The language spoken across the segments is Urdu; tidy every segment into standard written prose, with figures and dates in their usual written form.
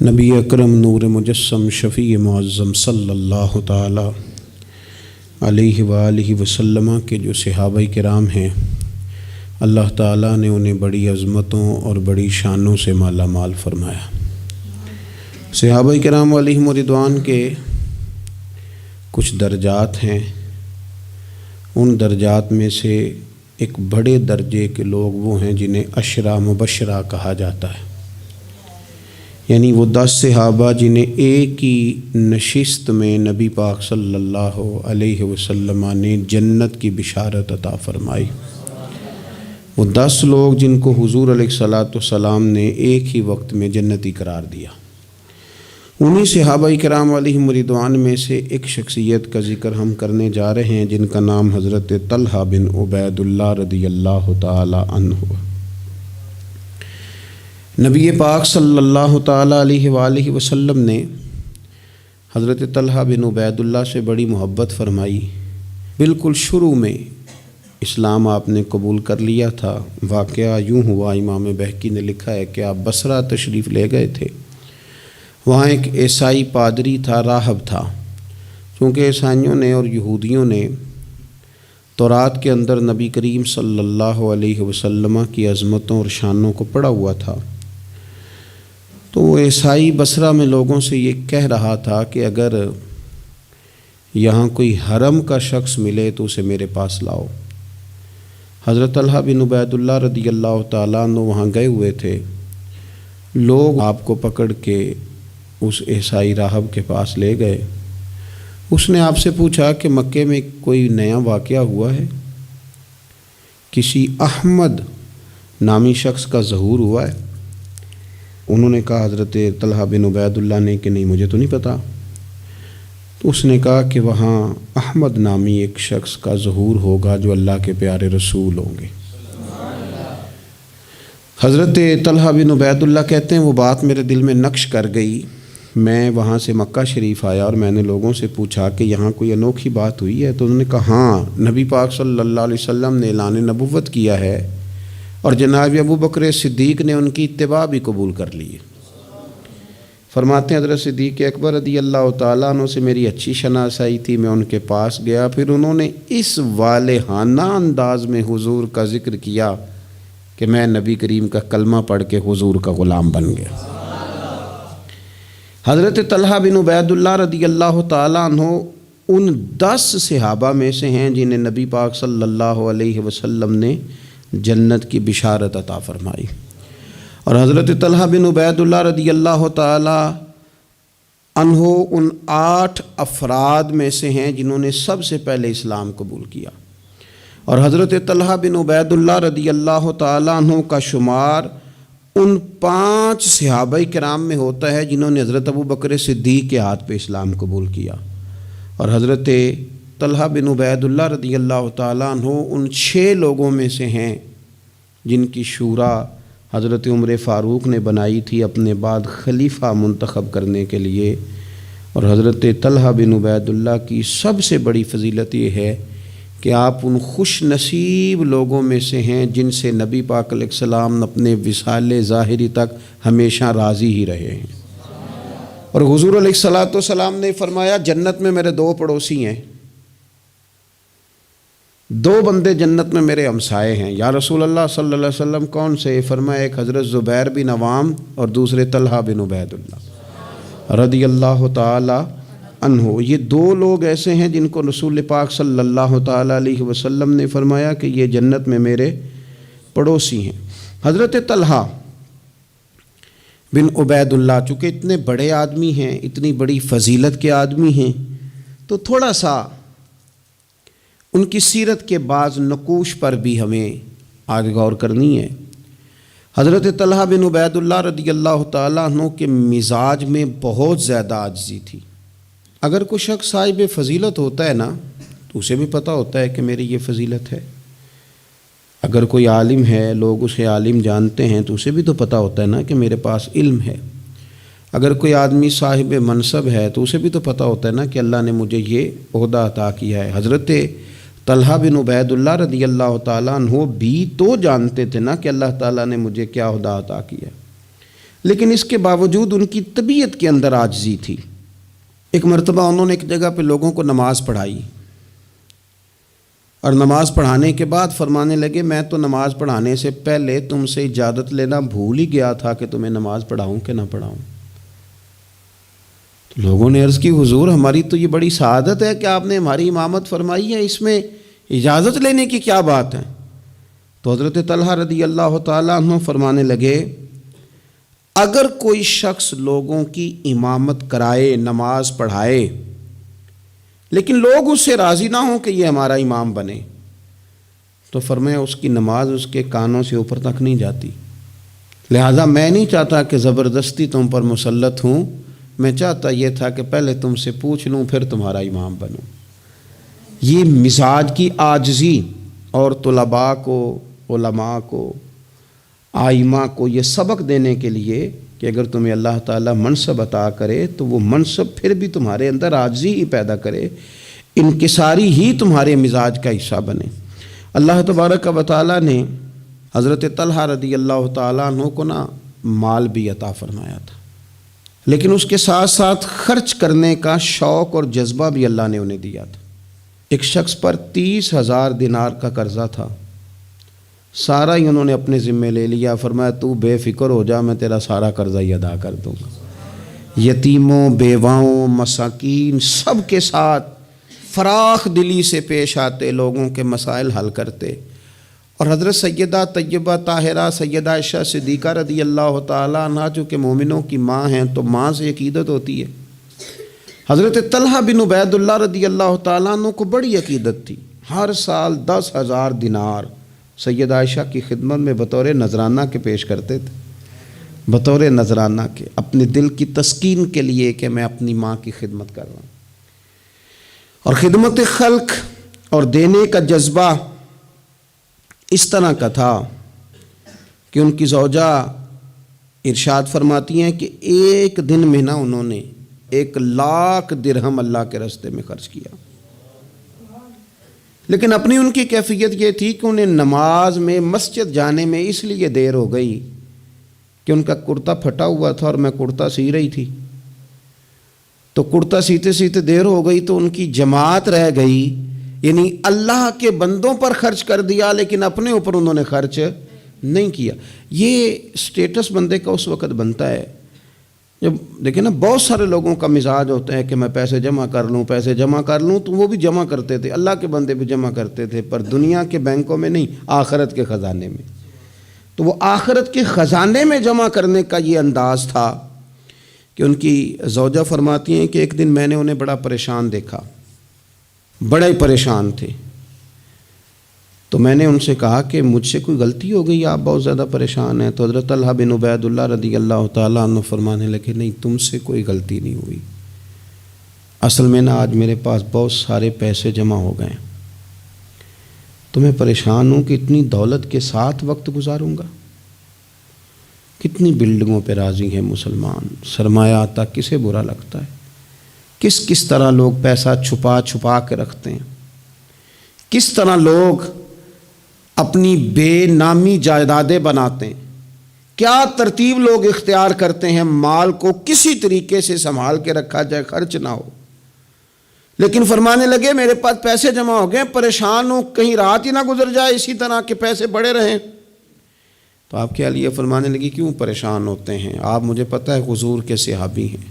نبی اکرم نور مجسم شفیع معظم صلی اللہ تعالی علیہ وآلہ وسلم کے جو صحابہ کرام ہیں، اللہ تعالیٰ نے انہیں بڑی عظمتوں اور بڑی شانوں سے مالا مال فرمایا۔ صحابہ کرام علیہم رضوان کے کچھ درجات ہیں، ان درجات میں سے ایک بڑے درجے کے لوگ وہ ہیں جنہیں عشرہ مبشرہ کہا جاتا ہے، یعنی وہ 10 صحابہ جنہیں ایک ہی نشست میں نبی پاک صلی اللہ علیہ وسلم نے جنت کی بشارت عطا فرمائی۔ وہ 10 لوگ جن کو حضور علیہ الصلوۃ والسلام نے ایک ہی وقت میں جنتی قرار دیا۔ انہی صحابہ کرام علیہم رضوان میں سے ایک شخصیت کا ذکر ہم کرنے جا رہے ہیں جن کا نام حضرت طلحہ بن عبید اللہ رضی اللہ تعالی عنہ۔ نبی پاک صلی اللہ تعالی علیہ وآلہ وسلم نے حضرت طلحہ بن عبید اللہ سے بڑی محبت فرمائی۔ بالکل شروع میں اسلام آپ نے قبول کر لیا تھا۔ واقعہ یوں ہوا، امام بہقی نے لکھا ہے کہ آپ بصرہ تشریف لے گئے تھے۔ وہاں ایک عیسائی پادری تھا، راہب تھا۔ چونکہ عیسائیوں نے اور یہودیوں نے تورات کے اندر نبی کریم صلی اللہ علیہ وسلم کی عظمتوں اور شانوں کو پڑھا ہوا تھا، تو وہ عیسائی بصرہ میں لوگوں سے یہ کہہ رہا تھا کہ اگر یہاں کوئی حرم کا شخص ملے تو اسے میرے پاس لاؤ۔ حضرت طلحہ بن عبید اللہ رضی اللہ تعالیٰ عنہ وہاں گئے ہوئے تھے۔ لوگ آپ کو پکڑ کے اس عیسائی راہب کے پاس لے گئے۔ اس نے آپ سے پوچھا کہ مکے میں کوئی نیا واقعہ ہوا ہے، کسی احمد نامی شخص کا ظہور ہوا ہے؟ انہوں نے کہا، حضرت طلحہ بن عبید اللہ نے، کہ نہیں، مجھے تو نہیں پتا۔ تو اس نے کہا کہ وہاں احمد نامی ایک شخص کا ظہور ہوگا جو اللہ کے پیارے رسول ہوں گے۔ حضرت طلحہ بن عبید اللہ کہتے ہیں وہ بات میرے دل میں نقش کر گئی۔ میں وہاں سے مکہ شریف آیا اور میں نے لوگوں سے پوچھا کہ یہاں کوئی انوکھی بات ہوئی ہے؟ تو انہوں نے کہا ہاں، نبی پاک صلی اللہ علیہ وسلم نے اعلان نبوت کیا ہے اور جناب ابو بکر صدیق نے ان کی اتباع بھی قبول کر لی ہے۔ فرماتے ہیں حضرت صدیق اکبر رضی اللہ تعالیٰ عنہ سے میری اچھی شناسائی تھی، میں ان کے پاس گیا، پھر انہوں نے اس والہانہ انداز میں حضور کا ذکر کیا کہ میں نبی کریم کا کلمہ پڑھ کے حضور کا غلام بن گیا۔ حضرت طلحہ بن عبید اللہ رضی اللہ تعالیٰ عنہ ان 10 صحابہ میں سے ہیں جنہیں نبی پاک صلی اللہ علیہ وسلم نے جنت کی بشارت عطا فرمائی۔ اور حضرت طلحہ بن عبید اللہ رضی اللہ تعالی عنہ ان 8 افراد میں سے ہیں جنہوں نے سب سے پہلے اسلام قبول کیا۔ اور حضرت طلحہ بن عبید اللہ رضی اللہ تعالی عنہ کا شمار ان 5 صحابہ کرام میں ہوتا ہے جنہوں نے حضرت ابو بکر صدیق کے ہاتھ پہ اسلام قبول کیا۔ اور حضرت طلحہ بن عبید اللہ رضی اللہ تعالیٰ عنہ ان 6 لوگوں میں سے ہیں جن کی شورا حضرت عمر فاروق نے بنائی تھی اپنے بعد خلیفہ منتخب کرنے کے لیے۔ اور حضرت طلحہ بن عبید اللہ کی سب سے بڑی فضیلت یہ ہے کہ آپ ان خوش نصیب لوگوں میں سے ہیں جن سے نبی پاک علیہ السلام اپنے وصال ظاہری تک ہمیشہ راضی ہی رہے ہیں۔ اور حضور علیہ الصلوۃ والسلام نے فرمایا جنت میں میرے 2 پڑوسی ہیں، 2 بندے جنت میں میرے ہمسائے ہیں۔ یا رسول اللہ صلی اللہ علیہ وسلم کون سے؟ فرمایا ایک حضرت زبیر بن عوام اور دوسرے طلحہ بن عبید اللہ رضی اللہ تعالی عنہ۔ یہ 2 لوگ ایسے ہیں جن کو رسول پاک صلی اللہ تعالی علیہ وسلم نے فرمایا کہ یہ جنت میں میرے پڑوسی ہیں۔ حضرت طلحہ بن عبید اللہ چونکہ اتنے بڑے آدمی ہیں، اتنی بڑی فضیلت کے آدمی ہیں، تو تھوڑا سا ان کی سیرت کے بعض نقوش پر بھی ہمیں آگے غور کرنی ہے۔ حضرت طلحہ بن عبید اللہ رضی اللہ تعالیٰ عنہ کے مزاج میں بہت زیادہ عاجزی تھی۔ اگر کوئی شخص صاحب فضیلت ہوتا ہے نا تو اسے بھی پتہ ہوتا ہے کہ میری یہ فضیلت ہے۔ اگر کوئی عالم ہے، لوگ اسے عالم جانتے ہیں، تو اسے بھی تو پتہ ہوتا ہے نا کہ میرے پاس علم ہے۔ اگر کوئی آدمی صاحب منصب ہے تو اسے بھی تو پتہ ہوتا ہے نا کہ اللہ نے مجھے یہ عہدہ عطا کیا ہے۔ حضرت طلحہ بن عبید اللہ رضی اللہ تعالیٰ عنہ بھی تو جانتے تھے نا کہ اللہ تعالیٰ نے مجھے کیا عہدہ عطا کیا۔ لیکن اس کے باوجود ان کی طبیعت کے اندر عاجزی تھی۔ ایک مرتبہ انہوں نے ایک جگہ پہ لوگوں کو نماز پڑھائی، اور نماز پڑھانے کے بعد فرمانے لگے میں تو نماز پڑھانے سے پہلے تم سے اجازت لینا بھول ہی گیا تھا کہ تمہیں نماز پڑھاؤں کہ نہ پڑھاؤں۔ تو لوگوں نے عرض کی حضور ہماری تو یہ بڑی سعادت ہے کہ آپ نے ہماری امامت فرمائی ہے، اس میں اجازت لینے کی کیا بات ہے؟ تو حضرت طلحہ رضی اللہ تعالیٰ عنہ فرمانے لگے اگر کوئی شخص لوگوں کی امامت کرائے، نماز پڑھائے، لیکن لوگ اس سے راضی نہ ہوں کہ یہ ہمارا امام بنے، تو فرمایا اس کی نماز اس کے کانوں سے اوپر تک نہیں جاتی۔ لہٰذا میں نہیں چاہتا کہ زبردستی تم پر مسلط ہوں، میں چاہتا یہ تھا کہ پہلے تم سے پوچھ لوں پھر تمہارا امام بنوں۔ یہ مزاج کی عاجزی، اور طلباء کو، علماء کو، آئمہ کو یہ سبق دینے کے لیے کہ اگر تمہیں اللہ تعالیٰ منصب عطا کرے تو وہ منصب پھر بھی تمہارے اندر عاجزی ہی پیدا کرے، انکساری ہی تمہارے مزاج کا حصہ بنے۔ اللہ تبارک و تعالیٰ نے حضرت طلحہ رضی اللہ تعالیٰ عنہ کو مال بھی عطا فرمایا تھا، لیکن اس کے ساتھ ساتھ خرچ کرنے کا شوق اور جذبہ بھی اللہ نے انہیں دیا تھا۔ ایک شخص پر 30,000 دینار کا قرضہ تھا، سارا ہی انہوں نے اپنے ذمے لے لیا، فرمایا تو بے فکر ہو جا، میں تیرا سارا قرضہ ہی ادا کر دوں گا۔ یتیموں، بیواؤں، مساکین سب کے ساتھ فراخ دلی سے پیش آتے، لوگوں کے مسائل حل کرتے۔ اور حضرت سیدہ طیبہ طاہرہ سیدہ عائشہ صدیقہ رضی اللہ تعالیٰ عنہا چونکہ مومنوں کی ماں ہیں تو ماں سے عقیدت ہوتی ہے۔ حضرت طلحہ بن عبید اللہ رضی اللہ تعالیٰ عنہ کو بڑی عقیدت تھی، ہر سال 10,000 دینار سیدہ عائشہ کی خدمت میں بطور نذرانہ کے پیش کرتے تھے، بطور نذرانہ کے، اپنے دل کی تسکین کے لیے کہ میں اپنی ماں کی خدمت کر رہا ہوں۔ اور خدمت خلق اور دینے کا جذبہ اس طرح کا تھا کہ ان کی زوجہ ارشاد فرماتی ہیں کہ ایک دن میں انہوں نے 1,00,000 درہم اللہ کے راستے میں خرچ کیا۔ لیکن اپنی ان کی کیفیت یہ تھی کہ انہیں نماز میں مسجد جانے میں اس لیے دیر ہو گئی کہ ان کا کرتا پھٹا ہوا تھا اور میں کرتا سی رہی تھی، تو کرتا سیتے سیتے دیر ہو گئی تو ان کی جماعت رہ گئی، یعنی اللہ کے بندوں پر خرچ کر دیا لیکن اپنے اوپر انہوں نے خرچ نہیں کیا۔ یہ سٹیٹس بندے کا اس وقت بنتا ہے جب دیکھیں بہت سارے لوگوں کا مزاج ہوتا ہے کہ میں پیسے جمع کر لوں، پیسے جمع کر لوں، تو وہ بھی جمع کرتے تھے، اللہ کے بندے بھی جمع کرتے تھے، پر دنیا کے بینکوں میں نہیں، آخرت کے خزانے میں۔ تو وہ آخرت کے خزانے میں جمع کرنے کا یہ انداز تھا کہ ان کی زوجہ فرماتی ہیں کہ ایک دن میں نے انہیں بڑا پریشان دیکھا، بڑے ہی پریشان تھے، تو میں نے ان سے کہا کہ مجھ سے کوئی غلطی ہو گئی، آپ بہت زیادہ پریشان ہیں؟ تو حضرت طلحہ بن عبید اللہ رضی اللہ تعالیٰ عنہ فرمانے لگے نہیں، تم سے کوئی غلطی نہیں ہوئی، اصل میں آج میرے پاس بہت سارے پیسے جمع ہو گئے، تو میں پریشان ہوں کہ اتنی دولت کے ساتھ وقت گزاروں گا۔ کتنی بلڈنگوں پہ راضی ہیں مسلمان، سرمایہ آتا کسے برا لگتا ہے، کس طرح لوگ پیسہ چھپا چھپا کے رکھتے ہیں، کس طرح لوگ اپنی بے نامی جائیدادیں بناتے ہیں، کیا ترتیب لوگ اختیار کرتے ہیں مال کو کسی طریقے سے سنبھال کے رکھا جائے، خرچ نہ ہو۔ لیکن فرمانے لگے میرے پاس پیسے جمع ہو گئے، پریشان ہوں کہیں رات ہی نہ گزر جائے اسی طرح کے پیسے بڑے رہیں۔ تو آپ کیا لیے فرمانے لگی کیوں پریشان ہوتے ہیں، آپ مجھے پتہ ہے حضور کے صحابی ہیں،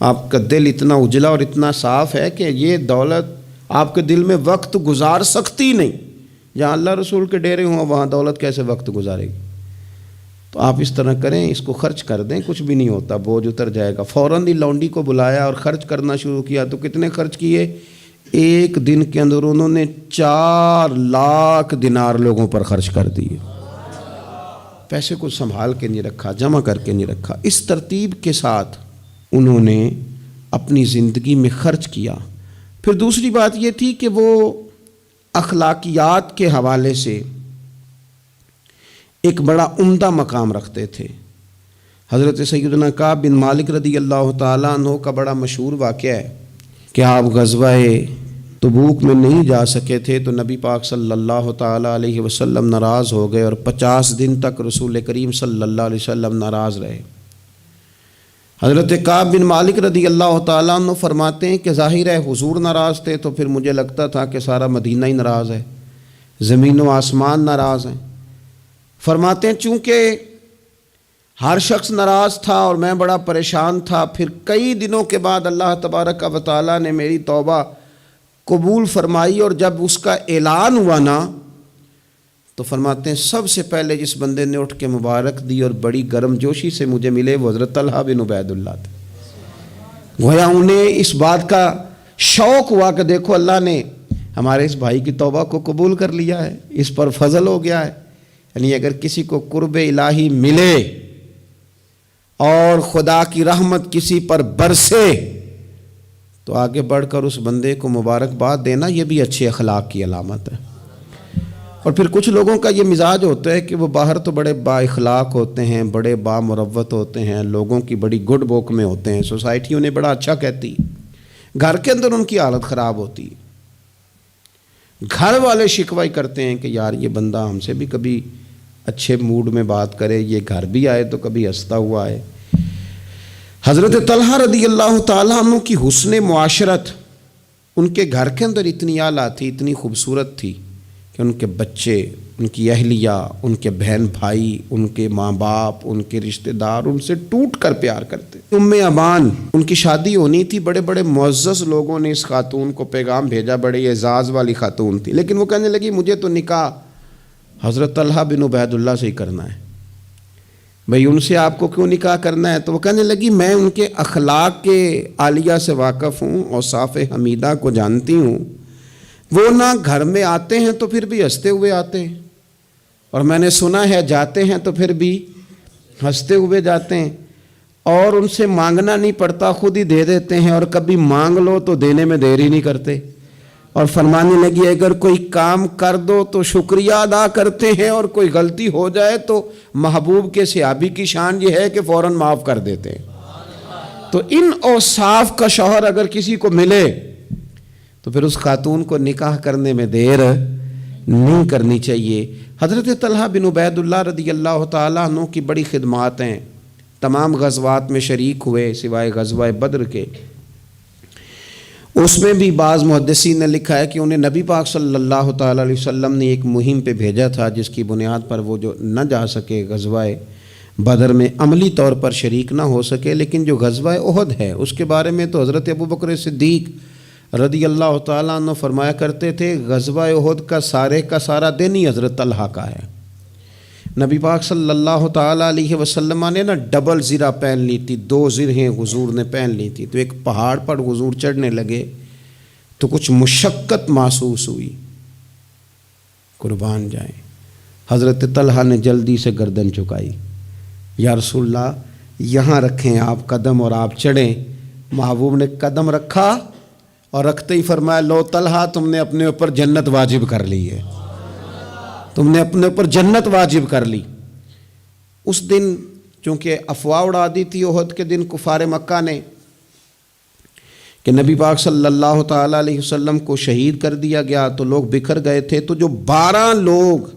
آپ کا دل اتنا اجلا اور اتنا صاف ہے کہ یہ دولت آپ کے دل میں وقت گزار سکتی نہیں، جہاں اللہ رسول کے ڈیرے ہوں وہاں دولت کیسے وقت گزارے گی۔ تو آپ اس طرح کریں، اس کو خرچ کر دیں، کچھ بھی نہیں ہوتا، بوجھ اتر جائے گا۔ فوراً ہی لونڈی کو بلایا اور خرچ کرنا شروع کیا۔ تو کتنے خرچ کیے؟ ایک دن کے اندر انہوں نے 4,00,000 دینار لوگوں پر خرچ کر دیے۔ پیسے کو سنبھال کے نہیں رکھا، جمع کر کے نہیں رکھا، اس ترتیب کے ساتھ انہوں نے اپنی زندگی میں خرچ کیا۔ پھر دوسری بات یہ تھی کہ وہ اخلاقیات کے حوالے سے ایک بڑا عمدہ مقام رکھتے تھے۔ حضرت سیدنا کعب بن مالک رضی اللہ تعالیٰ عنہ کا بڑا مشہور واقعہ ہے کہ آپ غزوہ تبوک میں نہیں جا سکے تھے تو نبی پاک صلی اللہ تعالیٰ علیہ وسلم ناراض ہو گئے اور 50 دن تک رسول کریم صلی اللہ علیہ وسلم ناراض رہے۔ حضرت کعب بن مالک رضی اللہ تعالیٰ عنہ فرماتے ہیں کہ ظاہر ہے حضور ناراض تھے تو پھر مجھے لگتا تھا کہ سارا مدینہ ہی ناراض ہے، زمین و آسمان ناراض ہیں۔ فرماتے ہیں چونکہ ہر شخص ناراض تھا اور میں بڑا پریشان تھا، پھر کئی دنوں کے بعد اللہ تبارک و تعالیٰ نے میری توبہ قبول فرمائی، اور جب اس کا اعلان ہوا نا تو فرماتے ہیں سب سے پہلے جس بندے نے اٹھ کے مبارک دی اور بڑی گرم جوشی سے مجھے ملے وہ حضرت طلحہ بن عبید اللہ تھے۔ گویا انہیں اس بات کا شوق ہوا کہ دیکھو اللہ نے ہمارے اس بھائی کی توبہ کو قبول کر لیا ہے، اس پر فضل ہو گیا ہے۔ یعنی اگر کسی کو قرب الہی ملے اور خدا کی رحمت کسی پر برسے تو آگے بڑھ کر اس بندے کو مبارکباد دینا یہ بھی اچھے اخلاق کی علامت ہے۔ اور پھر کچھ لوگوں کا یہ مزاج ہوتا ہے کہ وہ باہر تو بڑے با اخلاق ہوتے ہیں، بڑے با مروت ہوتے ہیں، لوگوں کی بڑی گڈ بک میں ہوتے ہیں، سوسائٹی انہیں بڑا اچھا کہتی، گھر کے اندر ان کی حالت خراب ہوتی ہے۔ گھر والے شکوہ کرتے ہیں کہ یار یہ بندہ ہم سے بھی کبھی اچھے موڈ میں بات کرے، یہ گھر بھی آئے تو کبھی ہنستا ہوا ہے۔ حضرت طلحہ رضی اللہ تعالیٰ عنہ کی حسن معاشرت ان کے گھر کے اندر اتنی اعلیٰ تھی، اتنی خوبصورت تھی کہ ان کے بچے، ان کی اہلیہ، ان کے بہن بھائی، ان کے ماں باپ، ان کے رشتہ دار ان سے ٹوٹ کر پیار کرتے۔ ام ابان ان کی شادی ہونی تھی، بڑے بڑے معزز لوگوں نے اس خاتون کو پیغام بھیجا، بڑے اعزاز والی خاتون تھی، لیکن وہ کہنے لگی مجھے تو نکاح حضرت طلحہ بن عبید اللہ سے ہی کرنا ہے۔ بھئی ان سے آپ کو کیوں نکاح کرنا ہے؟ تو وہ کہنے لگی میں ان کے اخلاق کے عالیہ سے واقف ہوں، اوصاف حمیدہ کو جانتی ہوں، وہ نہ گھر میں آتے ہیں تو پھر بھی ہنستے ہوئے آتے ہیں، اور میں نے سنا ہے جاتے ہیں تو پھر بھی ہنستے ہوئے جاتے ہیں، اور ان سے مانگنا نہیں پڑتا، خود ہی دے دیتے ہیں، اور کبھی مانگ لو تو دینے میں دیر ہی نہیں کرتے۔ اور فرمانے لگی اگر کوئی کام کر دو تو شکریہ ادا کرتے ہیں، اور کوئی غلطی ہو جائے تو محبوب کے صحابی کی شان یہ ہے کہ فوراً معاف کر دیتے ہیں۔ تو ان اوصاف کا شوہر اگر کسی کو ملے تو پھر اس خاتون کو نکاح کرنے میں دیر نہیں کرنی چاہیے۔ حضرت طلحہ بن عبید اللہ رضی اللہ تعالیٰ عنہ کی بڑی خدمات ہیں، تمام غزوات میں شریک ہوئے سوائے غزوہ بدر کے۔ اس میں بھی بعض محدثین نے لکھا ہے کہ انہیں نبی پاک صلی اللہ تعالیٰ علیہ وسلم نے ایک مہم پہ بھیجا تھا جس کی بنیاد پر وہ جو نہ جا سکے غزوہ بدر میں، عملی طور پر شریک نہ ہو سکے، لیکن جو غزوہ احد ہے اس کے بارے میں تو حضرت ابوبکر صدیق رضی اللہ تعالیٰ عنہ فرمایا کرتے تھے غزوہ احد کا سارا دن ہی حضرت طلحہ کا ہے۔ نبی پاک صلی اللہ تعالیٰ علیہ وسلم نے نا ڈبل زرہ پہن لی تھی، 2 زرہیں حضور نے پہن لی تھی، تو ایک پہاڑ پر حضور چڑھنے لگے تو کچھ مشقت محسوس ہوئی، قربان جائیں۔ حضرت طلحہ نے جلدی سے گردن جھکائی، یا رسول اللہ یہاں رکھیں آپ قدم اور آپ چڑھیں۔ محبوب نے قدم رکھا اور رکھتے ہی فرمایا لو طلحہ تم نے اپنے اوپر جنت واجب کر لی ہے، تم نے اپنے اوپر جنت واجب کر لی۔ اس دن چونکہ افواہ اڑا دی تھی احد کے دن کفار مکہ نے کہ نبی پاک صلی اللہ تعالیٰ علیہ وسلم کو شہید کر دیا گیا، تو لوگ بکھر گئے تھے، تو جو 12 لوگ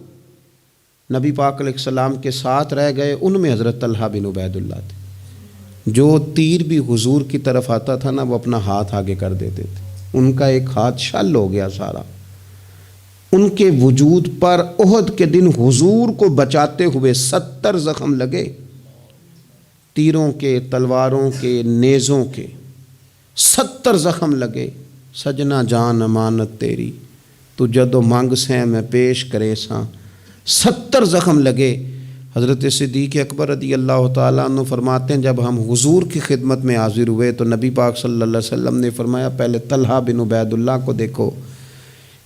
نبی پاک علیہ السلام کے ساتھ رہ گئے ان میں حضرت طلحہ بن عبید اللہ تھے۔ جو تیر بھی حضور کی طرف آتا تھا نا وہ اپنا ہاتھ آگے کر دیتے تھے، ان کا ایک ہاتھ شل ہو گیا سارا۔ ان کے وجود پر احد کے دن حضور کو بچاتے ہوئے 70 زخم لگے، تیروں کے، تلواروں کے، نیزوں کے 70 زخم لگے۔ سجنا جان امانت تیری تو جدو مانگ سیں میں پیش کرے ساں، 70 زخم لگے۔ حضرت صدیق اکبر رضی اللہ تعالیٰ عنہ فرماتے ہیں جب ہم حضور کی خدمت میں حاضر ہوئے تو نبی پاک صلی اللہ علیہ وسلم نے فرمایا پہلے طلحہ بن عبید اللہ کو دیکھو۔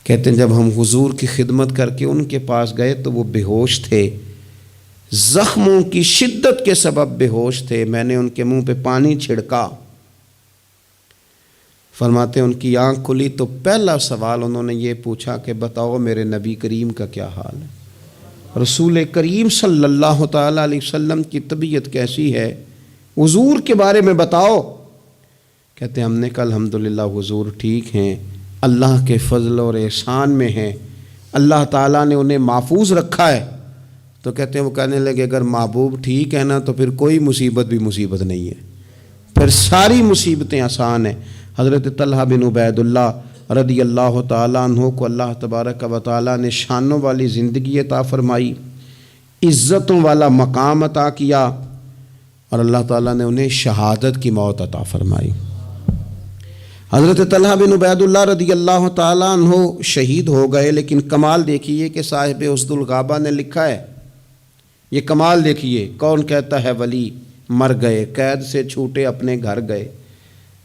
کہتے ہیں جب ہم حضور کی خدمت کر کے ان کے پاس گئے تو وہ بے ہوش تھے، زخموں کی شدت کے سبب بے ہوش تھے۔ میں نے ان کے منہ پہ پانی چھڑکا، فرماتے ہیں ان کی آنکھ کھلی تو پہلا سوال انہوں نے یہ پوچھا کہ بتاؤ میرے نبی کریم کا کیا حال ہے، رسول کریم صلی اللہ تعالیٰ علیہ وسلم کی طبیعت کیسی ہے، حضور کے بارے میں بتاؤ۔ کہتے ہیں ہم نے کہا الحمدللہ حضور ٹھیک ہیں، اللہ کے فضل اور احسان میں ہیں، اللہ تعالیٰ نے انہیں محفوظ رکھا ہے۔ تو کہتے ہیں وہ کہنے لگے اگر محبوب ٹھیک ہے نا تو پھر کوئی مصیبت بھی مصیبت نہیں ہے، پھر ساری مصیبتیں آسان ہیں۔ حضرت طلحہ بن عبید اللہ رضی اللہ تعالیٰ عنہ کو اللہ تبارک و تعالیٰ نے شانوں والی زندگی عطا فرمائی، عزتوں والا مقام عطا کیا، اور اللہ تعالیٰ نے انہیں شہادت کی موت عطا فرمائی۔ حضرت طلحہ بن عبید اللہ رضی اللہ تعالیٰ عنہ شہید ہو گئے، لیکن کمال دیکھیے کہ صاحب اسد الغابہ نے لکھا ہے، یہ کمال دیکھیے، کون کہتا ہے ولی مر گئے، قید سے چھوٹے اپنے گھر گئے،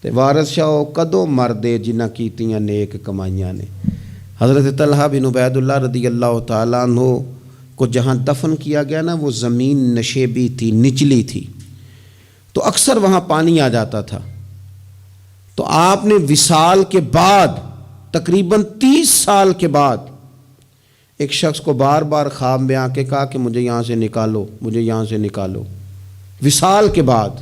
تے وارث شاہ کدوں مر دے جنہ کیتیاں نیک کمائیاں نے۔ حضرت طلحہ بن عبید اللہ رضی اللہ تعالیٰ عنہ کو جہاں دفن کیا گیا نا، وہ زمین نشیبی تھی، نچلی تھی، تو اکثر وہاں پانی آ جاتا تھا۔ تو آپ نے وصال کے بعد تقریباً 30 سال کے بعد ایک شخص کو بار بار خواب میں آ کے کہا کہ مجھے یہاں سے نکالو، مجھے یہاں سے نکالو۔ وصال کے بعد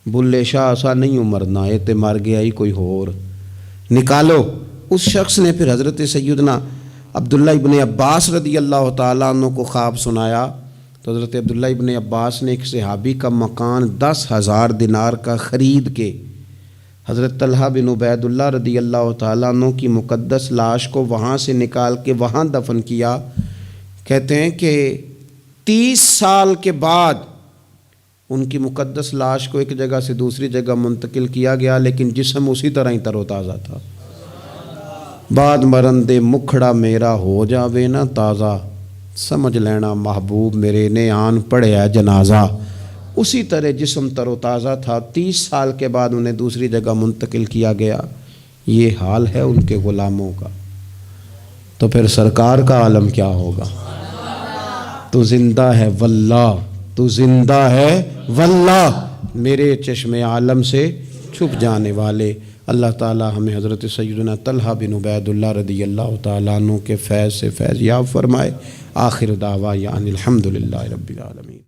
بلے شاہ ایسا نہیں مرنا، یہ تے مر گیا ہی کوئی اور، نکالو۔ اس شخص نے پھر حضرت سیدنا عبداللہ ابن عباس رضی اللہ تعالیٰ عنہ کو خواب سنایا، تو حضرت عبداللہ ابن عباس نے ایک صحابی کا مکان 10,000 دینار کا خرید کے حضرت طلحہ بن عبید اللہ رضی اللہ تعالیٰ عنہ کی مقدس لاش کو وہاں سے نکال کے وہاں دفن کیا۔ کہتے ہیں کہ 30 سال کے بعد ان کی مقدس لاش کو ایک جگہ سے دوسری جگہ منتقل کیا گیا، لیکن جسم اسی طرح ہی تر و تازہ تھا۔ بعد مرن دے مکھڑا میرا ہو جاوے نا تازہ، سمجھ لینا محبوب میرے نے آن پڑھیا جنازہ۔ اسی طرح جسم تر و تازہ تھا، 30 سال کے بعد انہیں دوسری جگہ منتقل کیا گیا۔ یہ حال ہے ان کے غلاموں کا، تو پھر سرکار کا عالم کیا ہوگا؟ تو زندہ ہے واللہ، تو زندہ ہے واللہ، میرے چشم عالم سے چھپ جانے والے۔ اللہ تعالی ہمیں حضرت سیدنا طلحہ بن عبید اللہ رضی اللہ تعالیٰ عنہ کے فیض سے فیض یاب فرمائے۔ آخر دعوانا ان الحمد للہ رب العالمین۔